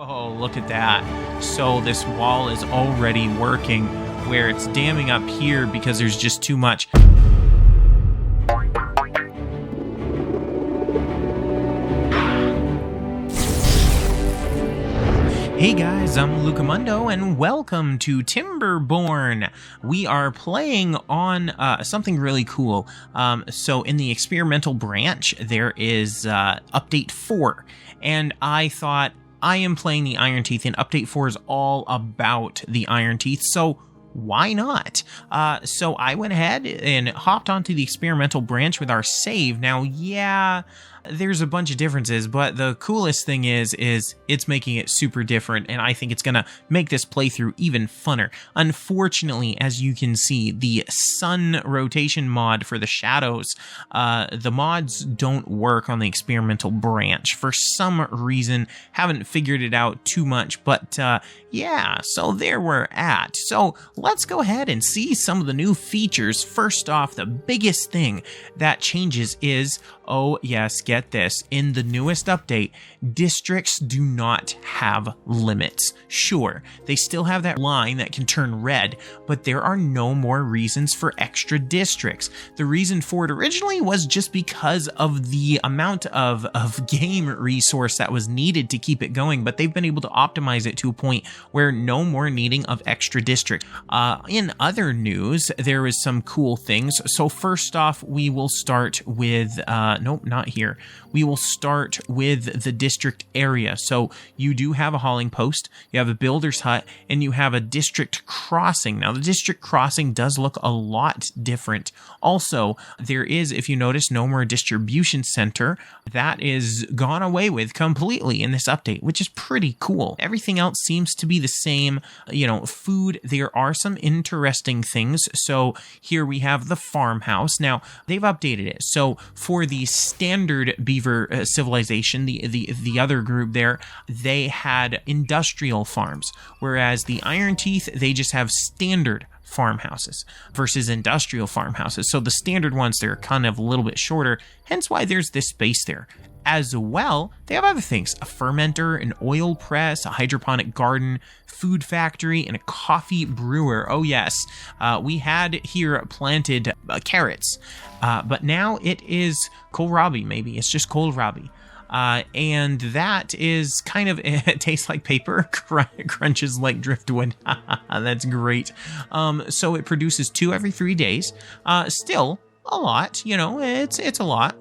Oh, look at that. So this wall is already working where it's damming up here because there's just too much. Hey guys, I'm Lukamundo and welcome to Timberborn. We are playing on something really cool. So in the experimental branch, there is update 4, and I thought I am playing the Iron Teeth, and update 4 is all about the Iron Teeth, so why not? So I went ahead and hopped onto the experimental branch with our save. Now, yeah, there's a bunch of differences, but the coolest thing is it's making it super different, and I think it's gonna make this playthrough even funner. Unfortunately, as you can see, the sun rotation mod for the shadows, the mods don't work on the experimental branch for some reason. Haven't figured it out too much, but yeah, so there we're at. So let's go ahead and see some of the new features. First off, the biggest thing that changes is, oh yes, get this, in the newest update, districts do not have limits. Sure, they still have that line that can turn red, but there are no more reasons for extra districts. The reason for it originally was just because of the amount of game resource that was needed to keep it going, but they've been able to optimize it to a point where no more needing of extra district. In other news, there is some cool things. So first off, we will start with, nope, not here. We will start with the district area. So you do have a hauling post, you have a builder's hut, and you have a district crossing. Now the district crossing does look a lot different. Also, there is, if you notice, no more distribution center. That is gone away with completely in this update, which is pretty cool. Everything else seems to be the same. You know, food, there are some interesting things. So here we have the farmhouse. Now they've updated it. So for the standard beaver civilization, the other group there, they had industrial farms, whereas the Iron Teeth, they just have standard farmhouses versus industrial farmhouses. So the standard ones, they're kind of a little bit shorter, hence why there's this space there. As well, they have other things: a fermenter, an oil press, a hydroponic garden, food factory, and a coffee brewer. Oh yes, we had here planted carrots, but now it is kohlrabi. Maybe it's just kohlrabi. And that is kind of, it tastes like paper, crunches like driftwood. That's great. So it produces 2 every 3 days. Still a lot, you know, it's a lot.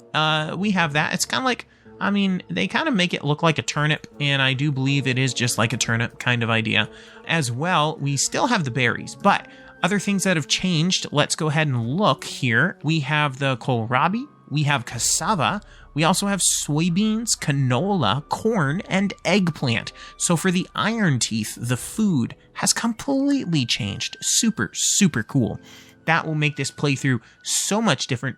We have that. It's kind of like, I mean, they kind of make it look like a turnip, and I do believe it is just like a turnip kind of idea. As well, we still have the berries, but other things that have changed, let's go ahead and look here. We have the kohlrabi, we have cassava, we also have soybeans, canola, corn, and eggplant. So for the Iron Teeth, the food has completely changed. Super, super cool. That will make this playthrough so much different.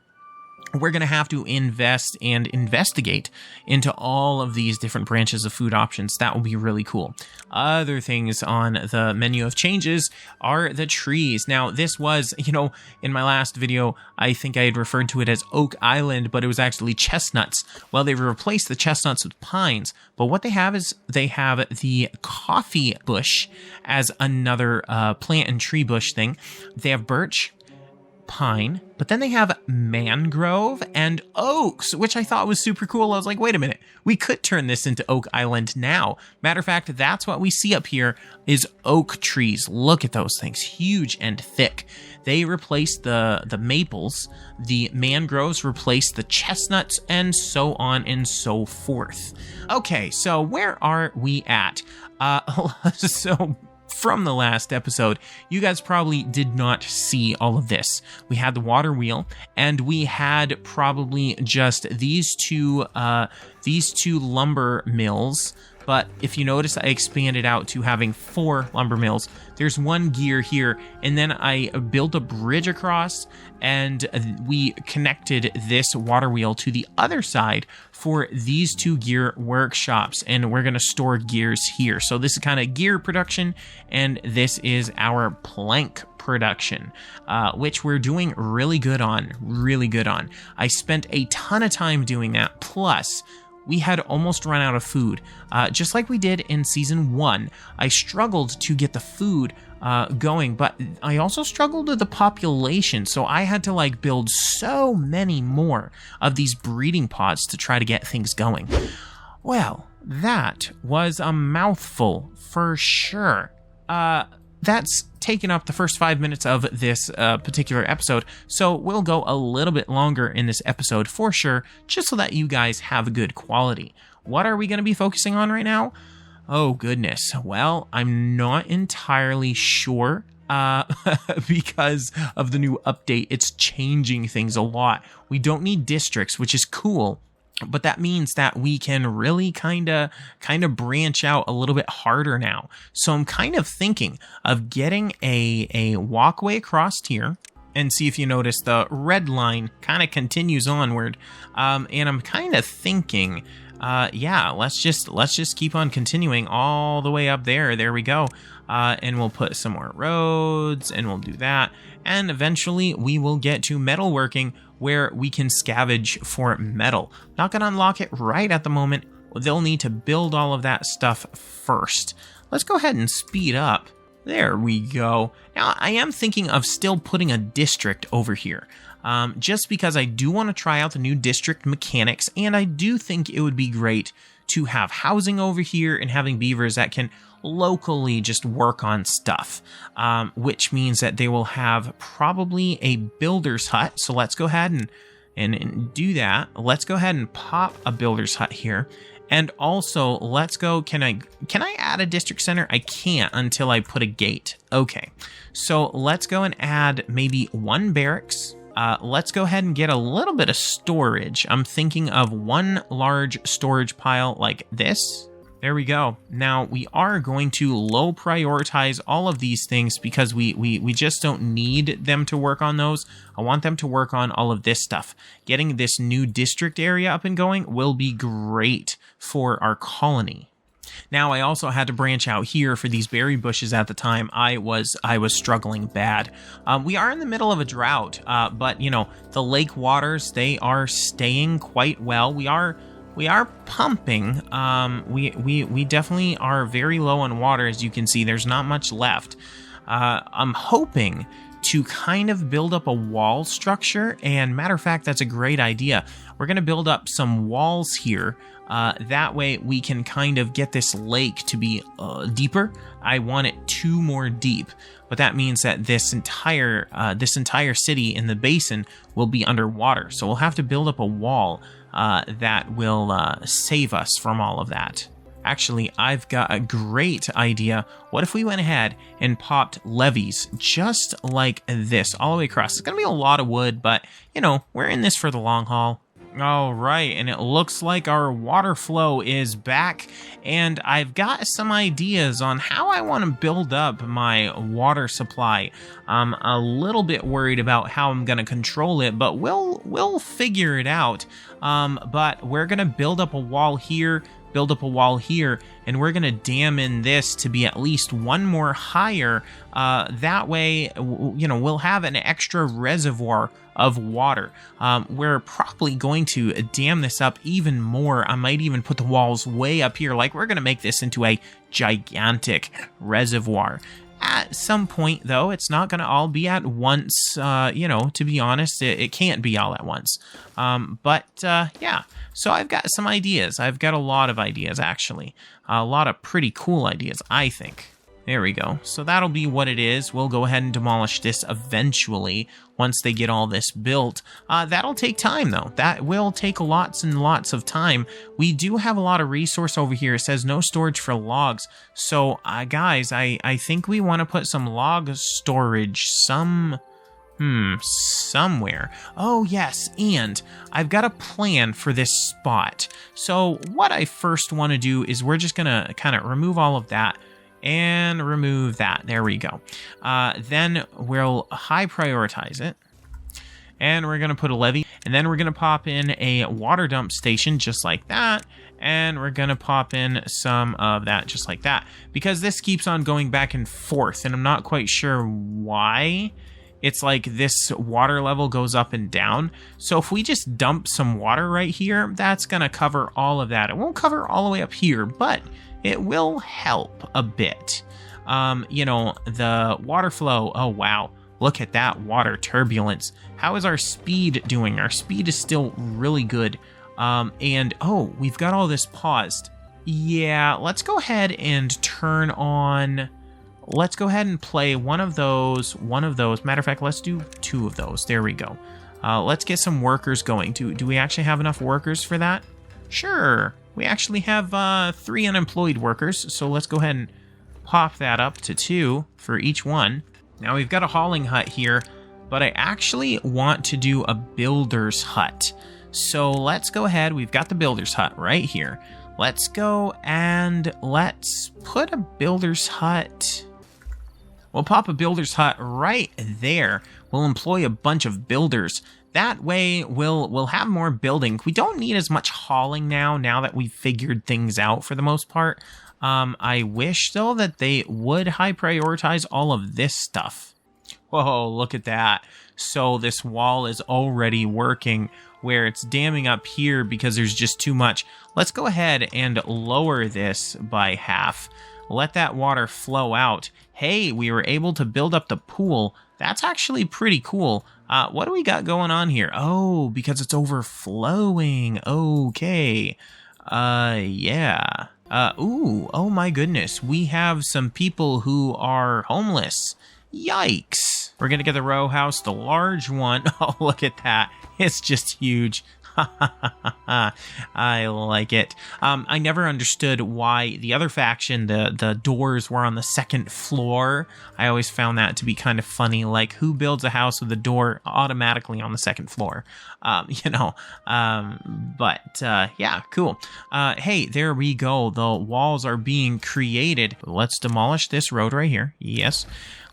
We're going to have to invest and investigate into all of these different branches of food options. That will be really cool. Other things on the menu of changes are the trees. Now, this was, you know, in my last video, I think I had referred to it as Oak Island, but it was actually chestnuts. Well, they've replaced the chestnuts with pines, but what they have is they have the coffee bush as another plant and tree bush thing. They have birch, pine, but then they have mangrove and oaks, which I thought was super cool. I was like, wait a minute, we could turn this into Oak Island now. Matter of fact, that's what we see up here is oak trees. Look at those things, huge and thick. They replaced the maples, the mangroves replaced the chestnuts, and so on and so forth. Okay, so where are we at? So from the last episode, you guys probably did not see all of this. We had the water wheel, and we had probably just these two lumber mills. But if you notice, I expanded out to having 4 lumber mills. There's 1 gear here, and then I built a bridge across, and we connected this water wheel to the other side for these 2 gear workshops, and we're going to store gears here. So this is kind of gear production, and this is our plank production, which we're doing really good on. I spent a ton of time doing that, plus we had almost run out of food. Just like we did in Season 1, I struggled to get the food going, but I also struggled with the population, so I had to like build so many more of these breeding pods to try to get things going. Well, that was a mouthful for sure. That's taken up the first 5 minutes of this particular episode, so we'll go a little bit longer in this episode for sure, just so that you guys have a good quality. What are we going to be focusing on right now? Oh, goodness. Well, I'm not entirely sure because of the new update. It's changing things a lot. We don't need districts, which is cool, but that means that we can really kind of branch out a little bit harder now. So I'm kind of thinking of getting a walkway across here. And see if you notice the red line kind of continues onward. And I'm kind of thinking, yeah, let's just keep on continuing all the way up there. There we go. And we'll put some more roads, and we'll do that. And eventually we will get to metalworking, where we can scavenge for metal. Not going to unlock it right at the moment. They'll need to build all of that stuff first. Let's go ahead and speed up. There we go. Now, I am thinking of still putting a district over here. Just because I do want to try out the new district mechanics, and I do think it would be great to have housing over here and having beavers that can locally just work on stuff, which means that they will have probably a builder's hut. So let's go ahead and do that. Let's go ahead and pop a builder's hut here. And also, let's go, can I add a district center? I can't until I put a gate. Okay, so let's go and add maybe one barracks. Let's go ahead and get a little bit of storage. I'm thinking of one large storage pile like this. There we go. Now, we are going to low prioritize all of these things because we just don't need them to work on those. I want them to work on all of this stuff. Getting this new district area up and going will be great for our colony. Now, I also had to branch out here for these berry bushes at the time. I was struggling bad. We are in the middle of a drought, but, you know, the lake waters, they are staying quite well. We are pumping. We definitely are very low on water, as you can see. There's not much left. I'm hoping to kind of build up a wall structure, and matter of fact, that's a great idea. We're going to build up some walls here. That way we can kind of get this lake to be deeper. I want it 2 more deep, but that means that this entire city in the basin will be underwater. So we'll have to build up a wall that will save us from all of that. Actually, I've got a great idea. What if we went ahead and popped levees just like this all the way across? It's going to be a lot of wood, but, you know, we're in this for the long haul. All right, and it looks like our water flow is back, and I've got some ideas on how I want to build up my water supply. I'm a little bit worried about how I'm going to control it, but we'll figure it out. But we're going to build up a wall here, build up a wall here, and we're going to dam in this to be at least one more higher. That way, you know, we'll have an extra reservoir of water. We're probably going to dam this up even more. I might even put the walls way up here. Like, we're going to make this into a gigantic reservoir. At some point, though, it's not going to all be at once. You know, to be honest, it can't be all at once. Yeah, so I've got some ideas. I've got a lot of ideas, actually. A lot of pretty cool ideas, I think. There we go. So that'll be what it is. We'll go ahead and demolish this eventually once they get all this built. That'll take time, though. That will take lots and lots of time. We do have a lot of resource over here. It says no storage for logs. So, guys, I think we want to put some log storage somewhere. Oh, yes, and I've got a plan for this spot. So what I first want to do is we're just going to kind of remove all of that. And remove that. There we go. Then we'll high prioritize it. And we're going to put a levee. And then we're going to pop in a water dump station just like that. And we're going to pop in some of that just like that. Because this keeps on going back and forth. And I'm not quite sure why it's like this water level goes up and down. So if we just dump some water right here, that's going to cover all of that. It won't cover all the way up here, but it will help a bit. You know, the water flow, oh wow, look at that water turbulence. How is our speed doing? Our speed is still really good. And oh, we've got all this paused. Yeah, let's go ahead and turn on, let's go ahead and play one of those. Matter of fact, let's do 2 of those. There we go. Let's get some workers going. Do we actually have enough workers for that? Sure. We actually have 3 unemployed workers, so let's go ahead and pop that up to 2 for each one. Now we've got a hauling hut here, but I actually want to do a builder's hut. So let's go ahead. We've got the builder's hut right here. Let's go and let's put a builder's hut. We'll pop a builder's hut right there. We'll employ a bunch of builders. That way we'll have more building. We don't need as much hauling now that we've figured things out for the most part. I wish though that they would high prioritize all of this stuff. Whoa, look at that. So this wall is already working where it's damming up here because there's just too much. Let's go ahead and lower this by half. Let that water flow out. Hey, we were able to build up the pool. That's actually pretty cool. What do we got going on here? Oh, because it's overflowing. Okay. Yeah. Ooh, oh my goodness. We have some people who are homeless. Yikes. We're gonna get the row house, the large one. Oh, look at that. It's just huge. I like it. I never understood why the other faction, the doors were on the 2nd floor. I always found that to be kind of funny. Like, who builds a house with a door automatically on the 2nd floor? Yeah, cool. Hey, there we go. The walls are being created. Let's demolish this road right here. Yes.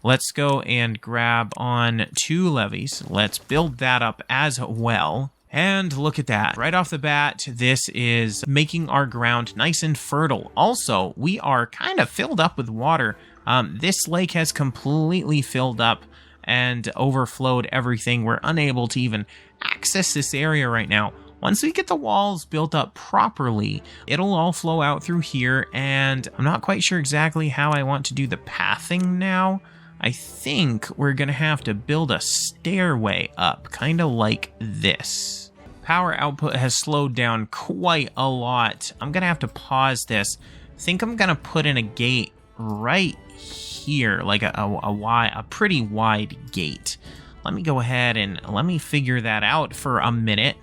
Let's go and grab on 2 levees. Let's build that up as well. And look at that. Right off the bat, this is making our ground nice and fertile. Also, we are kind of filled up with water. This lake has completely filled up and overflowed everything. We're unable to even access this area right now. Once we get the walls built up properly, it'll all flow out through here, and I'm not quite sure exactly how I want to do the pathing now. I think we're going to have to build a stairway up, kind of like this. Power output has slowed down quite a lot. I'm going to have to pause this. I think I'm going to put in a gate right here, like a pretty wide gate. Let me go ahead and let me figure that out for a minute.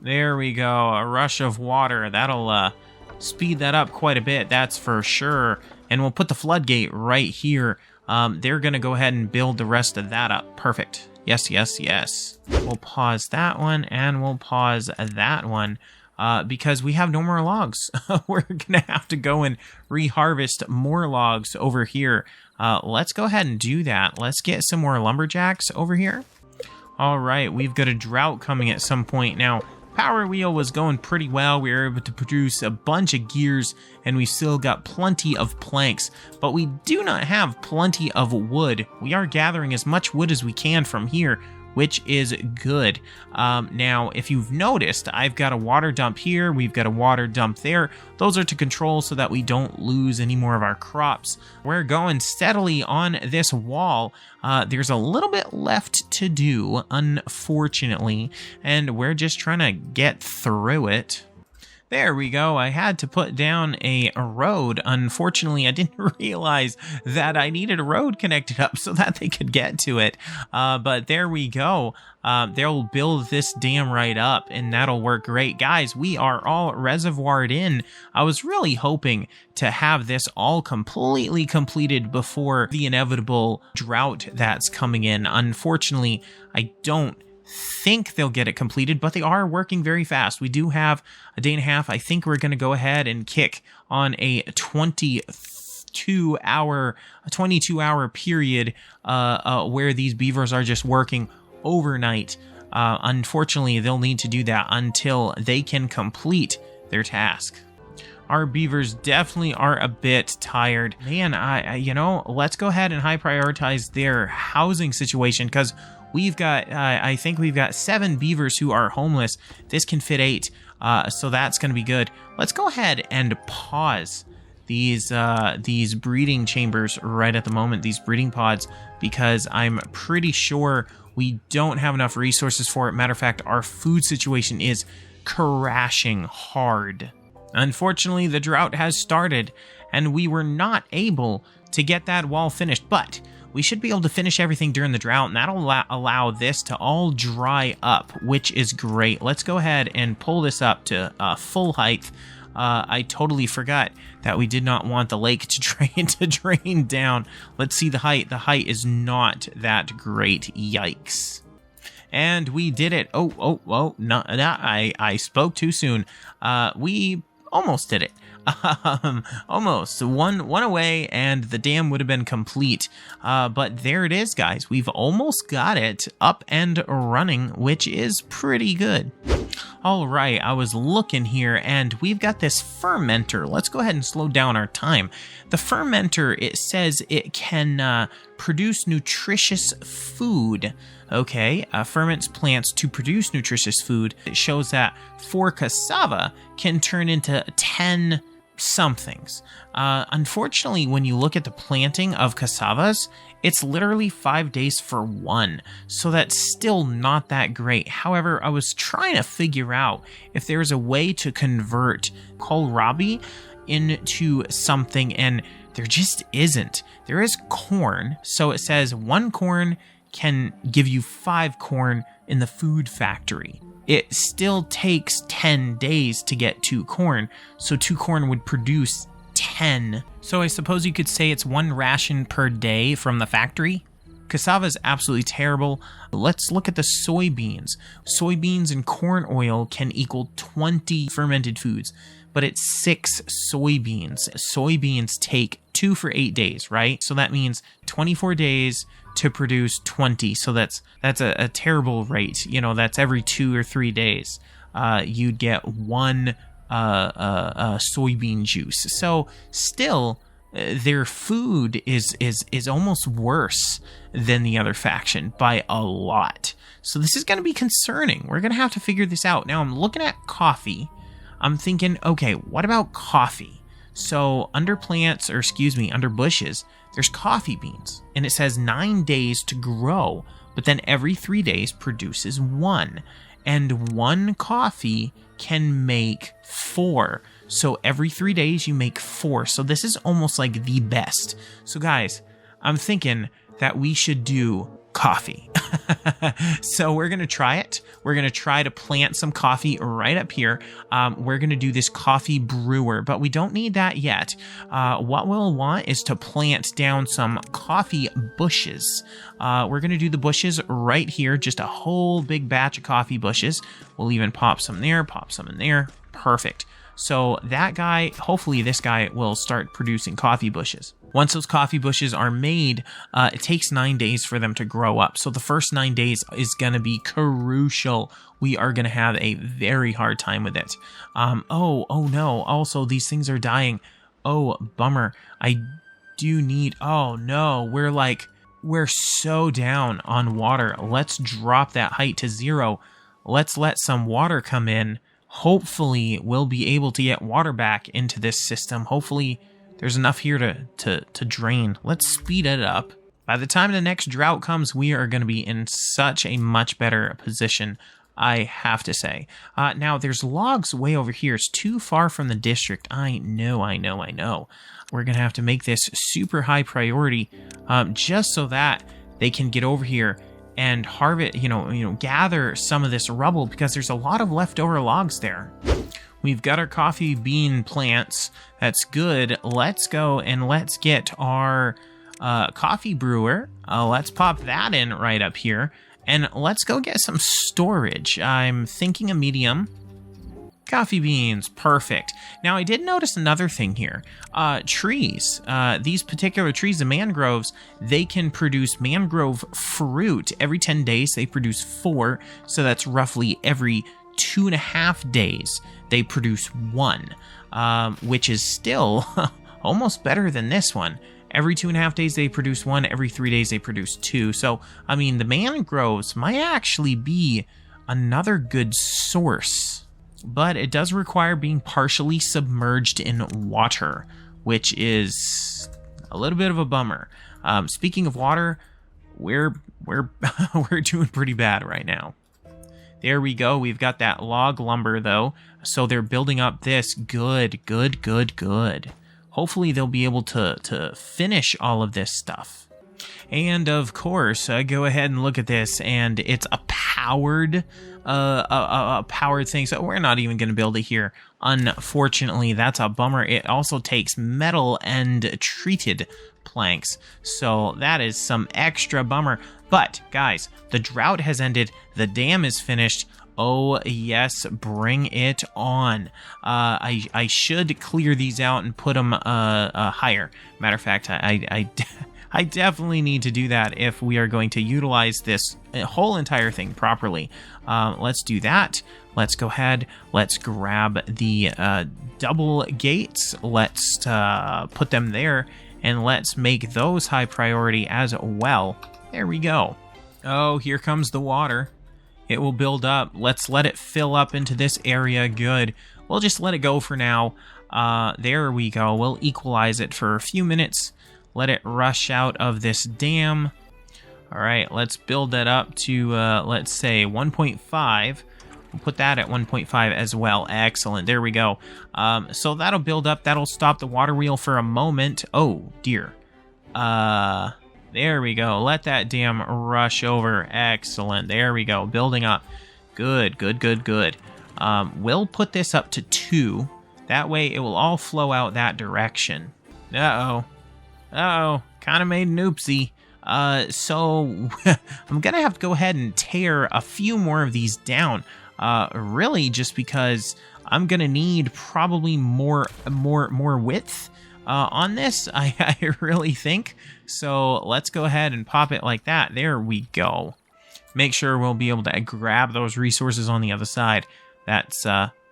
There we go, a rush of water. That'll speed that up quite a bit, that's for sure. And we'll put the floodgate right here. They're going to go ahead and build the rest of that up. Perfect. Yes, yes, yes. We'll pause that one, and we'll pause that one, because we have no more logs. We're going to have to go and reharvest more logs over here. Let's go ahead and do that. Let's get some more lumberjacks over here. All right, we've got a drought coming at some point now. Power wheel was going pretty well. We were able to produce a bunch of gears, and we still got plenty of planks, but we do not have plenty of wood. We are gathering as much wood as we can from here, which is good. Now, if you've noticed, I've got a water dump here. We've got a water dump there. Those are to control so that we don't lose any more of our crops. We're going steadily on this wall. There's a little bit left to do, unfortunately, and we're just trying to get through it. There we go. I had to put down a road. Unfortunately, I didn't realize that I needed a road connected up so that they could get to it. But there we go. They'll build this dam right up, and that'll work great. Guys, we are all reservoired in. I was really hoping to have this all completely completed before the inevitable drought that's coming in. Unfortunately, I don't think they'll get it completed, but they are working very fast. We do have a day and a half. I think we're going to go ahead and kick on a 22-hour period where these beavers are just working overnight. Unfortunately, they'll need to do that until they can complete their task. our beavers definitely are a bit tired. Man, let's go ahead and high prioritize their housing situation, because we've got, I think we've got 7 beavers who are homeless. This can fit 8, so that's going to be good. Let's go ahead and pause these breeding chambers right at the moment, these breeding pods, because I'm pretty sure we don't have enough resources for it. Matter of fact, our food situation is crashing hard. Unfortunately, the drought has started, and we were not able to get that wall finished, but we should be able to finish everything during the drought, and that'll allow this to all dry up, which is great. Let's go ahead and pull this up to full height. I totally forgot that we did not want the lake to drain down. Let's see the height. The height is not that great. Yikes. And we did it. Oh, no, I spoke too soon. We almost did it. Almost one away and the dam would have been complete. But there it is, guys. We've almost got it up and running, which is pretty good. All right, I was looking here and we've got this fermenter. Let's go ahead and slow down our time. The fermenter, it says it can produce nutritious food. Okay, ferments plants to produce nutritious food. It shows that 4 cassava can turn into 10 somethings. Unfortunately, when you look at the planting of cassavas, it's literally 5 days for 1. So that's still not that great. However, I was trying to figure out if there's a way to convert kohlrabi into something, and there just isn't. There is corn. So it says 1 corn can give you 5 corn in the food factory. It still takes 10 days to get 2 corn, so 2 corn would produce 10. So I suppose you could say it's 1 ration per day from the factory. Cassava is absolutely terrible. Let's look at the soybeans. Soybeans and corn oil can equal 20 fermented foods, but it's 6 soybeans. Soybeans take 2 for 8 days, right? So that means 24 days to produce 20. So that's a terrible rate. You know, that's every 2 or 3 days. You'd get 1 soybean juice. So still, their food is almost worse than the other faction by a lot. So this is going to be concerning. We're going to have to figure this out. Now I'm looking at coffee. I'm thinking, okay, what about coffee? So under bushes, there's coffee beans, and it says 9 days to grow, but then every 3 days produces 1, and 1 coffee can make 4. So every 3 days you make 4. So this is almost like the best. So guys, I'm thinking that we should do coffee. So we're going to try it. We're going to try to plant some coffee right up here. We're going to do this coffee brewer, but we don't need that yet. What we'll want is to plant down some coffee bushes. We're going to do the bushes right here, just a whole big batch of coffee bushes. We'll even pop some there, pop some in there. Perfect. So that guy, hopefully this guy will start producing coffee bushes. Once those coffee bushes are made, it takes 9 days for them to grow up. So the first 9 days is going to be crucial. We are going to have a very hard time with it. Oh no. Also, these things are dying. Oh, bummer. I do need, oh no. We're so down on water. Let's drop that height to 0. Let's let some water come in. Hopefully we'll be able to get water back into this system. Hopefully there's enough here to drain. Let's speed it up. By the time the next drought comes, we are going to be in such a much better position, I have to say. Now, there's logs way over here. It's too far from the district. I know. We're going to have to make this super high priority just so that they can get over here and harvest, gather some of this rubble, because there's a lot of leftover logs there. We've got our coffee bean plants. That's good. Let's go and let's get our coffee brewer. Let's pop that in right up here. And let's go get some storage. I'm thinking a medium. Coffee beans, perfect. Now, I did notice another thing here. Trees, these particular trees, the mangroves, they can produce mangrove fruit. Every 10 days, they produce 4, so that's roughly every 2.5 days, they produce 1, which is still almost better than this one. Every 2.5 days they produce 1, every 3 days they produce 2. So, I mean, the mangroves might actually be another good source. But it does require being partially submerged in water, which is a little bit of a bummer. Speaking of water, we're doing pretty bad right now. There we go. We've got that log lumber, though. So they're building up this. Good. Hopefully they'll be able to finish all of this stuff. And of course, go ahead and look at this, and it's a powered thing. So we're not even going to build it here. Unfortunately, that's a bummer. It also takes metal and treated planks, so that is some extra bummer. But guys, the drought has ended. The dam is finished. Oh yes, bring it on. I should clear these out and put them higher. Matter of fact, I definitely need to do that if we are going to utilize this whole entire thing properly. Let's do that. Let's go ahead. Let's grab the double gates. Let's put them there, and let's make those high priority as well. There we go. Oh, here comes the water. It will build up. Let's let it fill up into this area. Good. We'll just let it go for now. There we go. We'll equalize it for a few minutes. Let it rush out of this dam. All right, let's build that up to, let's say, 1.5. We'll put that at 1.5 as well. Excellent. There we go. So that'll build up. That'll stop the water wheel for a moment. Oh, dear. There we go. Let that dam rush over. Excellent. There we go. Building up. Good. We'll put this up to 2. That way it will all flow out that direction. Uh-oh. Kind of made an oopsie. So I'm going to have to go ahead and tear a few more of these down. Really just because I'm going to need probably more width on this, I really think. So let's go ahead and pop it like that. There we go. Make sure we'll be able to grab those resources on the other side. That's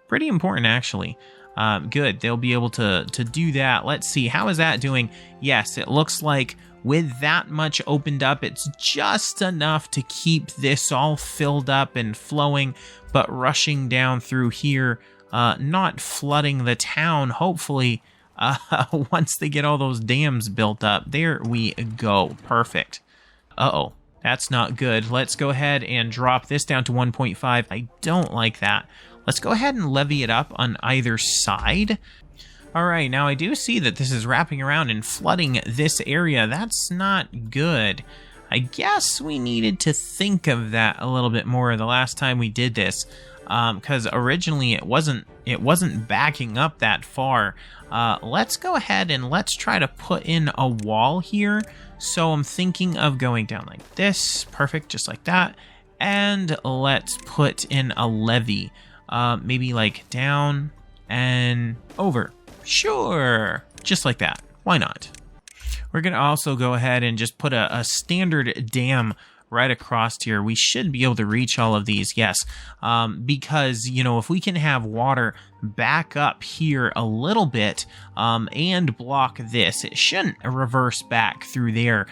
pretty important, actually. Good. They'll be able to do that. Let's see. How is that doing? Yes, it looks like with that much opened up, it's just enough to keep this all filled up and flowing, but rushing down through here, not flooding the town, hopefully, once they get all those dams built up. There we go. Perfect. Uh-oh. That's not good. Let's go ahead and drop this down to 1.5. I don't like that. Let's go ahead and levy it up on either side. All right, now I do see that this is wrapping around and flooding this area. That's not good. I guess we needed to think of that a little bit more the last time we did this, because originally it wasn't backing up that far. Let's go ahead and let's try to put in a wall here. So I'm thinking of going down like this. Perfect, just like that. And let's put in a levee. Maybe like down and over. Sure, just like that. Why not? We're going to also go ahead and just put a standard dam right across here. We should be able to reach all of these, yes. Because, you know, if we can have water back up here a little bit and block this, it shouldn't reverse back through there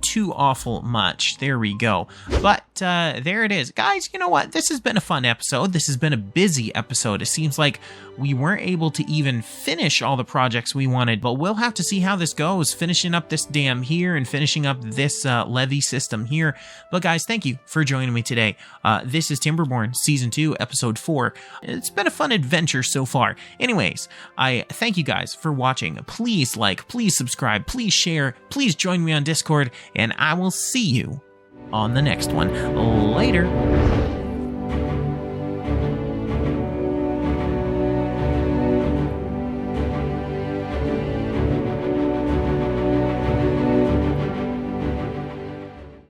too awful much. There we go. But there it is. Guys, you know what? This has been a fun episode. This has been a busy episode. It seems like we weren't able to even finish all the projects we wanted, but we'll have to see how this goes, finishing up this dam here and finishing up this levee system here. But guys, thank you for joining me today. This is Timberborn, Season 2, Episode 4. It's been a fun adventure so far. Anyways, I thank you guys for watching. Please like, please subscribe, please share, please join me on Discord, and I will see you on the next one. Later.